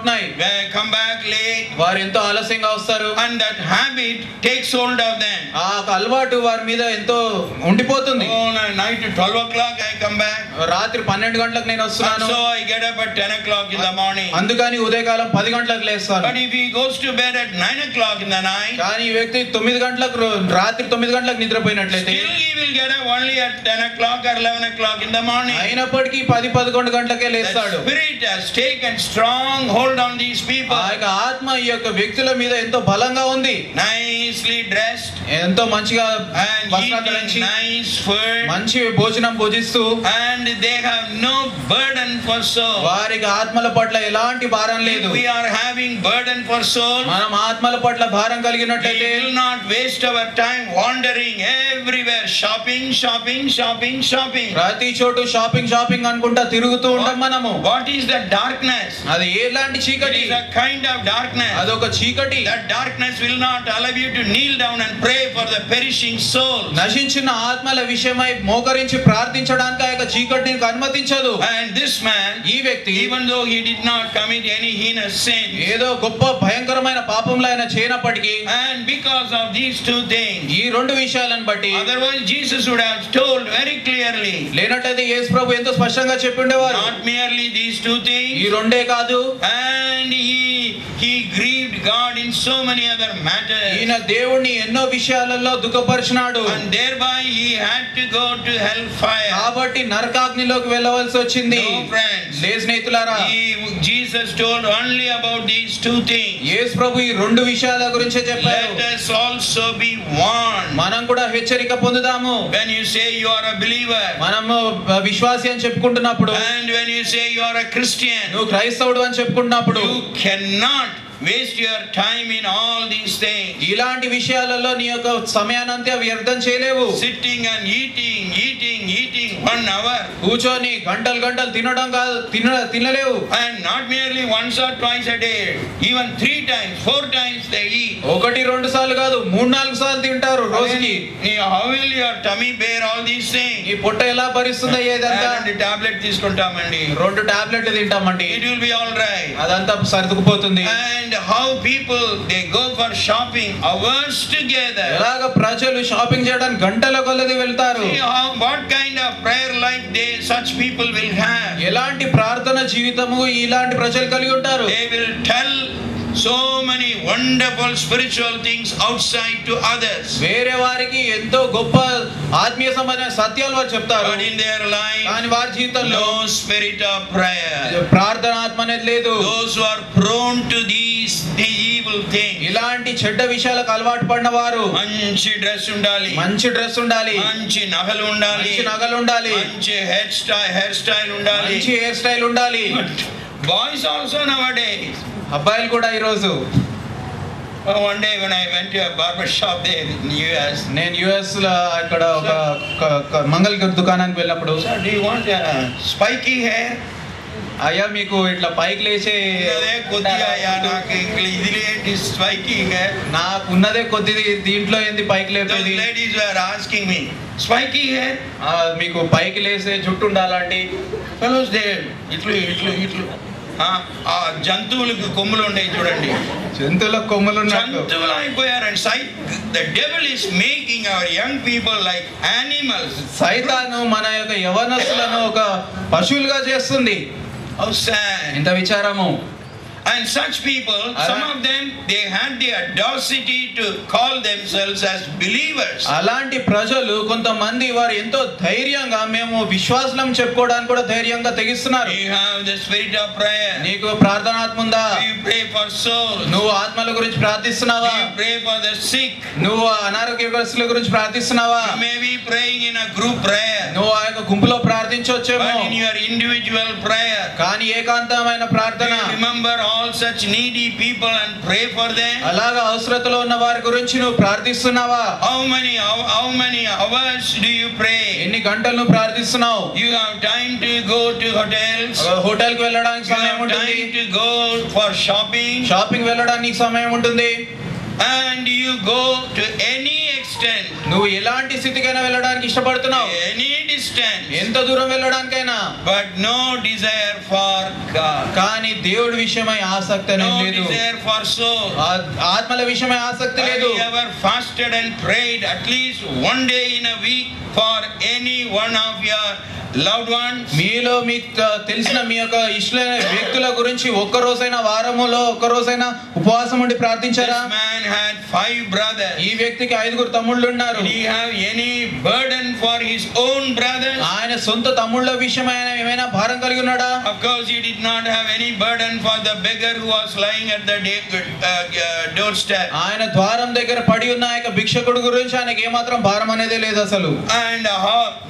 ఉంటున్నాయి. Come back late. వారు ఎంతో ఆలస్యంగా వస్తారు. And that habit takes hold of them. ఆ అలవాటు వారి మీద ఎంతో ఉండిపోతుంది. Oh, night 12 o'clock I come back. రాత్రి 12 గంటలకు నేను వస్తున్నాను. So I get up at 10 o'clock in the morning. అందుకని ఉదయకాలం 10 గంటలకు లేస్తాను. But if he goes to bed at 9 o'clock in the night, కానీ ఈ వ్యక్తి 9 గంటలకు రాత్రి 9 గంటలకు నిద్రపోయినట్లయితే still he will get up only at 10 o'clock or 11 o'clock in the morning. అయినప్పటికీ 10-11 గంటలకే లేస్తాడు. The spirit has taken strong hold on these people. ఆ యొక్క ఆత్మ ఈ యొక్క వ్యక్తుల మీద ఎంతో బలంగా ఉంది. Nicely dressed, ఎంతో మంచిగా and వస్త్రాలు eating ధరించి nice food, మంచి భోజనం భుజిస్తూ, and they have no burden for soul. వారికి ఆత్మల పట్ల ఎలాంటి భారం లేదు. If we are having burden for soul, మనం ఆత్మల పట్ల భారం we కలిగినట్లయితే will not waste our time wandering everywhere, shopping. ప్రతి చోటు షాపింగ్ అనుకుంటా తిరుగుతూ ఉంటాం మనము. What is the darkness? అది ఎలాంటి It చీకటి? is a kind of darkness. అదొక చీకటి. That darkness will not allow you to kneel down and pray for the perishing soul. నశించిన ఆత్మల విషయమై మోకరించి ప్రార్థించడానికి ఆ యొక్క చీకటి నీకు అనుమతించదు. And this man, ఈ వ్యక్తి even though he did not commit any heinous sin, ఏదో గొప్ప భయంకరమైన పాపంలో ఆయన చేయనప్పటికీ, and because of these two things, ఈ రెండు విషయాలను బట్టి, otherwise Jesus would have told very clearly, లేనట్టయితే యేసు ప్రభు ఎంతో స్పష్టంగా చెప్పిండేవారు. not merely these two ఈ things, రెండే కాదు, and he grieved God in so many other matters, ఈయన దేవుణ్ణి ఎన్నో విషయాలలో దుఃఖపరిచినాడు. and thereby he had to go to hellfire. కాబట్టి నరకాగ్నిలోకి వెళ్ళవలసి వచ్చింది. No, friends. లే స్నేహితులారా, Jesus told only about these two things. యేసు ప్రభు ఈ రెండు విషయాల గురించే చెప్పారు. Let us also be warned. మనం కూడా హెచ్చరిక పొందుదాము. When you say you are a believer, మనము విశ్వాసి అని చెప్పుకుంటున్నప్పుడు, and when you say you are a Christian, నువ్వు క్రైస్తవుడు అని చెప్పుకుంటున్నప్పుడు, you cannot waste your time in all these things. ఇలాంటి విషయాలలో నీ యొక్క సమయానంతా వ్యర్థం చేయలేవు. Sitting and eating 1 hour, కూర్చొని గంటలు తినడం కాదు, తినలేవు. and not merely once or twice a day, even 3 times, 4 times they eat. 1-2 సార్లు కాదు, 3-4 సార్లు తింటారు రోజుకి. How will your tummy bear all these things? ఈ పొట్ట ఎలా భరిస్తుంది ఏదంతా? 2 టాబ్లెట్ తీసుకుంటామండి. 2 టాబ్లెట్లు తింటామండి. It will be all right. అదంతా సర్దుకుపోతుంది. And how people they go for shopping hours together. ఎలాగ ప్రజలు షాపింగ్ చేయడానికి గంటల కొలది వెళ్తారు. What kind of prayer life such people will have? ఎలాంటి ప్రార్థన జీవితము ఇలాంటి ప్రజలు కలిగి ఉంటారు. They will tell so many wonderful spiritual things outside to others. వేరే వారికి ఎంతో గొప్ప ఆత్మీయ సంబంధమైన సత్యాలు వారు చెప్తారు. But in their life, కానీ వారి జీవితంలో no spirit of prayer. ప్రార్థన ఆత్మ అనేది లేదు. Those who are prone to these evil things. ఇలాంటి చెడ్డ విషయాలకు అలవాటు పడిన వారు మంచి డ్రెస్ ఉండాలి, మంచి డ్రెస్ ఉండాలి, మంచి నగలు ఉండాలి, మంచి హెయిర్ స్టైల్ ఉండాలి, మంచి హెయిర్ స్టైల్ ఉండాలి. Boys also nowadays. అబ్బాయిలు కూడా ఈ రోజు. One day when I went to a barber shop there in US, నేను యుఎస్ లో అక్కడ ఒక మంగళ దుకాణానికి వెళ్ళినప్పుడు, sir, do you want spiky hair? అయ్యా మీకు ఇట్లా పైకి లేచే కొద్దిగా నాకు ఇది స్పైకీ hair. నాకు ఉన్నదే కొద్దిది, దీంట్లో ఏంది పైకి లేపేది? Ladies were asking me, spiky hair? మీకు పైకి లేసే జుట్టు ఉండాలండి. Fellows there, ఇట్లు ఆ జంతువులకు కొమ్ములు ఉంటాయి చూడండి, జంతువులకు కొమ్ములు జంతువులు అయిపోయారండి. The devil is making our young people like animals. సైతాను మన యొక్క యవనస్తులను ఒక పశువులుగా చేస్తుంది. How sad. ఇంత విచారము. And such people, some of them, they had the audacity to call themselves as believers. అలాంటి ప్రజలు కొంతమంది వారు ఎంతో ధైర్యంగా మేము విశ్వాసం చెప్పుకోవడానికి కూడా ధైర్యంగా తెగిస్తున్నారు. You have the spirit of prayer. నీకు ప్రార్థనాత్మ ఉందా? You pray for souls. నువ్వు ఆత్మల గురించి ప్రార్థిస్తున్నావా? You pray for the sick. నువ్వు అనారోగ్యగ్రస్తుల గురించి ప్రార్థిస్తున్నావా? You may be praying in a group prayer. నువ్వు ఆ యొక్క గుంపులో ప్రార్థించొచ్చేమో. But in your individual prayer, కానీ ఏకాంతమైన ప్రార్థన, remember all such needy people and pray for them. అలాగా అవసరతలో ఉన్న వారి గురించి నువ్వు ప్రార్థిస్తున్నావా? How many hours do you pray? ఎన్ని గంటలు నువ్వు ప్రార్థిస్తున్నావు? You have time to go to hotels. Hotel కి వెళ్ళడానికి You సమయం have ఉంటుంది. time to go for shopping. Shopping వెళ్ళడానికి సమయం ఉంటుంది. And you go to any extent extent, నువ్వు ఎలాంటి స్థితికైనా వెళ్ళడానికి ఇష్టపడుతున్నావు, any distance, ఎంత దూరం వెళ్ళడానికైనా, but no desire for God, కానీ దేవుడి విషయమై ఆసక్తి అనేది no లేదు, desire for soul. ఆత్మల విషయమై ఆసక్తి Have లేదు. you ever fasted and prayed at least one day in a week for any one of your loved ones? మీలో మీకు తెలిసిన మీ యొక్క ఇష్టమైన వ్యక్తుల గురించి ఒక్క రోజైనా, వారములో ఒక్క రోజైనా ఉపవాసం ఉండి ప్రార్థించారా? This man had 5 brothers. ఈ వ్యక్తికి 5 తమ్ముళ్ళు ఉన్నారు. Did he have any burden for his own brothers? ఆయన సొంత తమ్ముళ్ళ విషయమై ఆయన ఏమైనా భారం కలిగి ఉన్నాడా? Of course he did not have any burden for the beggar who was lying at the doorstep. ఆయన ద్వారం దగ్గర పడి ఉన్న ఆ యొక్క భిక్షకుడు గురించి ఆయనకి ఏమాత్రం భారం అనేదే లేదు అసలు. And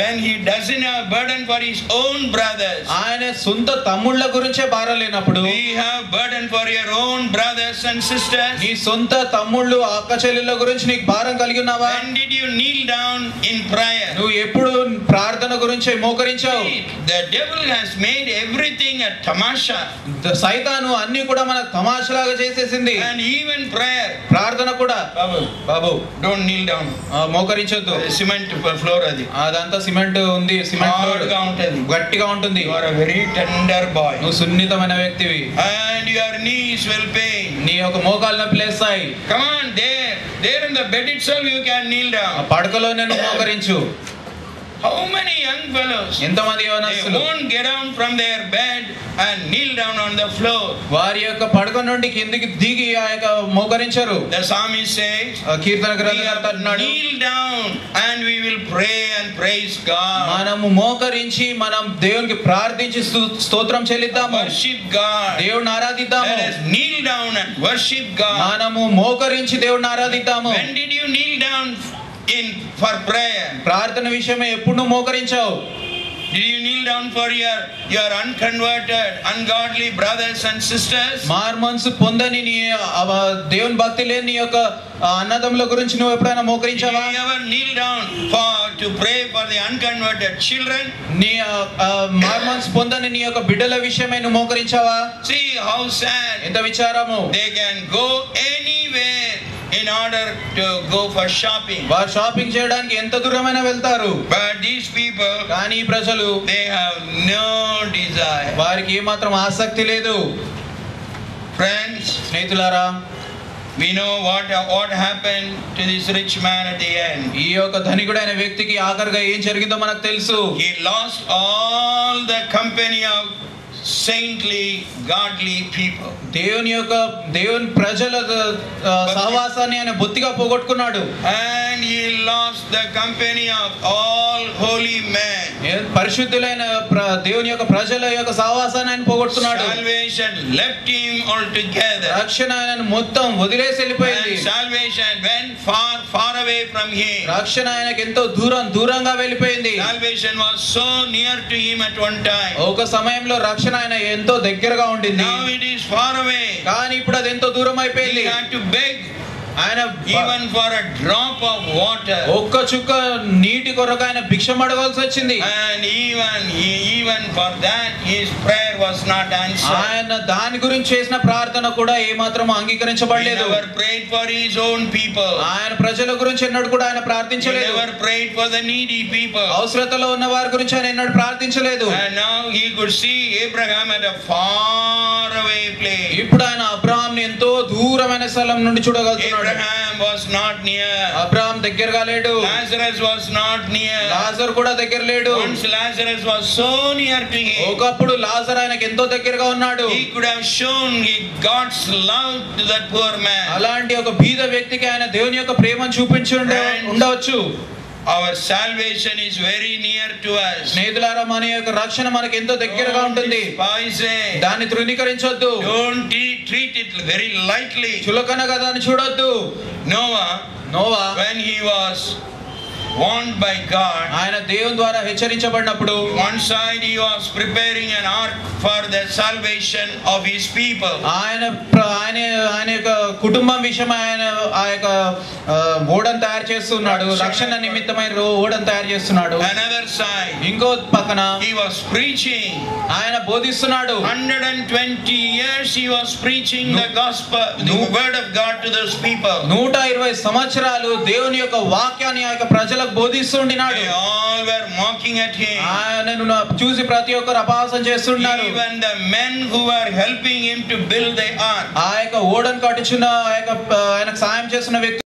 when he doesn't have burden for his own brothers, ఆయన సొంత తమ్ముళ్ళ గురించే భారం లేనప్పుడు, we have burden for your own brothers and sisters. నీ సొంత తమ్ముళ్ళు అక్క చెల్లెళ్ళ గురించి నీకు భారం కలిగి ఉన్నావా? When did you kneel down in prayer? నువ్వు ఎప్పుడు ప్రార్థన గురించి మోకరించావు? The devil has made everything a tamasha, సైతాను అన్ని కూడా మన తమాషలాగా చేసేసింది. and even prayer. ప్రార్థన కూడా బాబు Don't kneel down. మోకరించొద్దు. Cement floor adi. అదంతా సిమెంట్ ఉంది, సిమెంట్ ఫ్లోర్ Hard గా ఉంటది. గట్టిగా ఉంటుంది. You are a very tender boy. నువ్వు సున్నితమైన వ్యక్తివి. And your knees will pain. నీ యొక్క మోకాలు నొప్పి లేస్తాయి. Come on, there in the bed itself you can kneel ఆ down. పడకలో నేను మోకరించు. How many young fellows, ఎంతమంది they యవనస్తులు won't get down from their bed and kneel down on the floor. వారి యొక్క పడక నుండి కిందికి దిగి ఆ యొక్క మోకరించరు. The psalmist says, Keerthana we గ్రంథకర్త have to అంటున్నాడు, kneel down and we will pray and praise God. మనము మోకరించి మనం దేవునికి ప్రార్థించి స్తోత్రం చెల్లిద్దాము, Worship God. దేవుడిని ఆరాధిద్దాము. Let us kneel down and worship God. మనము మోకరించి దేవుడిని ఆరాధిద్దాము. When did you kneel down for prayer? ప్రార్థన విషయమే ఎప్పుడు నువ్వు మోకరించావు? Did you kneel down for your unconverted, ungodly brothers and sisters? Mormons పొందని నీ దేవుని భక్తి లేని నీ యొక్క అన్నదమ్ముల గురించి నువ్వు ఎప్పుడైనా మోకరించావా? Did you ever kneel down to pray for the unconverted children? నీ మార్మన్స్ పొందని నీ యొక్క బిడ్డల విషయమై నువ్వు మోకరించావా? See how sad. ఎంత విచారము. They can go anywhere in order to go for shopping. వారు షాపింగ్ చేయడానికి ఎంత దూరమైనా వెళ్తారు. But these people, కానీ ఈ ప్రజలు, they have no desire. వారికి ఏమాత్రం ఆసక్తి లేదు. Friends, స్నేహితులారా, we know what happened to this rich man at the end. ఈ యొక్క ధనికుడైన వ్యక్తికి ఆఖరిగా ఏం జరిగిందో మనకు తెలుసు. He lost all the company of saintly, godly people. దేవుని ప్రజల సహవాసాన్ని ఆయన బొత్తిగా పోగొట్టుకున్నాడు. And he lost the company of all holy men. పరిశుద్ధులైన దేవుని యొక్క ప్రజల యొక్క సహవాసాన్ని ఆయన పోగొట్టుకున్నాడు. Salvation left him altogether. రక్షణ ఆయన మొత్తం వదిలేసి వెళ్ళిపోయింది. And salvation went far away from him. రక్షణ ఆయనకి ఎంతో దూరంగా వెళ్ళిపోయింది. Salvation was so near to him at one time. ఒక సమయంలో రక్షణ ఆయన ఎంతో దగ్గరగా ఉండింది. Now it is far away. కానీ ఇప్పుడు అది ఎంతో దూరం అయిపోయింది. He had to beg ఆయన even for a drop of water. ఒక్క చుక్క నీటి కొరకు ఆయన భిక్షం అడగాల్సి వచ్చింది. And even for that his prayer was not answered. ఆయన దాని గురించి చేసిన ప్రార్థన కూడా ఏమాత్రం అంగీకరించబడలేదు. He never prayed for his own people. ఆయన ప్రజల గురించి ఎన్నడూ కూడా ఆయన He ప్రార్థించలేదు. never prayed for the needy people. అవసరతలో ఉన్న వారి గురించి ఆయన ఎన్నడూ ప్రార్థించలేదు. And now he could see Abraham at a far away place. ఇప్పుడు ఆయన అబ్రహాంని ఎంతో దూరమైన స్థలం నుండి చూడగలుగుతున్నాడు. Abraham was not near. Abraham దగ్గరగా లేడు. Lazarus was not near. Lazar కూడా దగ్గర లేడు. Once Lazarus was so near to him. ఒకప్పుడు లాజర్ ఆయనకి ఎంతో దగ్గరగా ఉన్నాడు. He could have shown God's love to that poor man. అలాంటి ఒక బీద వ్యక్తికి ఆయన దేవుని యొక్క ప్రేమను చూపించి ఉండవచ్చు. Our salvation is very near to us. స్నేహితులారా, మన యొక్క రక్షణ మనకు ఎంతో దగ్గరగా ఉంటుంది. దాన్ని తృణీకరించొద్దు. Don't treat it very lightly. చులకనగా దాన్ని చూడొద్దు. Noah, Noah when he was warned by God. ఆయన దేవుని ద్వారా హెచ్చరించబడినప్పుడు One side he was preparing an ark for the salvation of his people. ఆయన యొక్క కుటుంబం విషయం ఆయన ఆ యొక్క ఓడను తయారు చేస్తున్నాడు, రక్షణ నిమిత్తమైన ఓడను తయారు చేస్తున్నాడు. Another side, ఇంకో పక్కన he was preaching. ఆయన బోధిస్తున్నాడు. 120 years he was preaching the gospel, the word of God to those people. 120 సంవత్సరాలు దేవుని యొక్క వాక్యాన్ని ఆ యొక్క ప్రజలకు బోధిస్తుండినాడు. They all were mocking at him. ఆయనను చూసి ప్రతి ఒక్కరు అపహాసం చేస్తున్నారు. Even the men who were helping him to build the ark. ఆ యొక్క ఓడను కట్టుచున్న ఆ యొక్క ఆయనకు సాయం చేస్తున్న వ్యక్తులు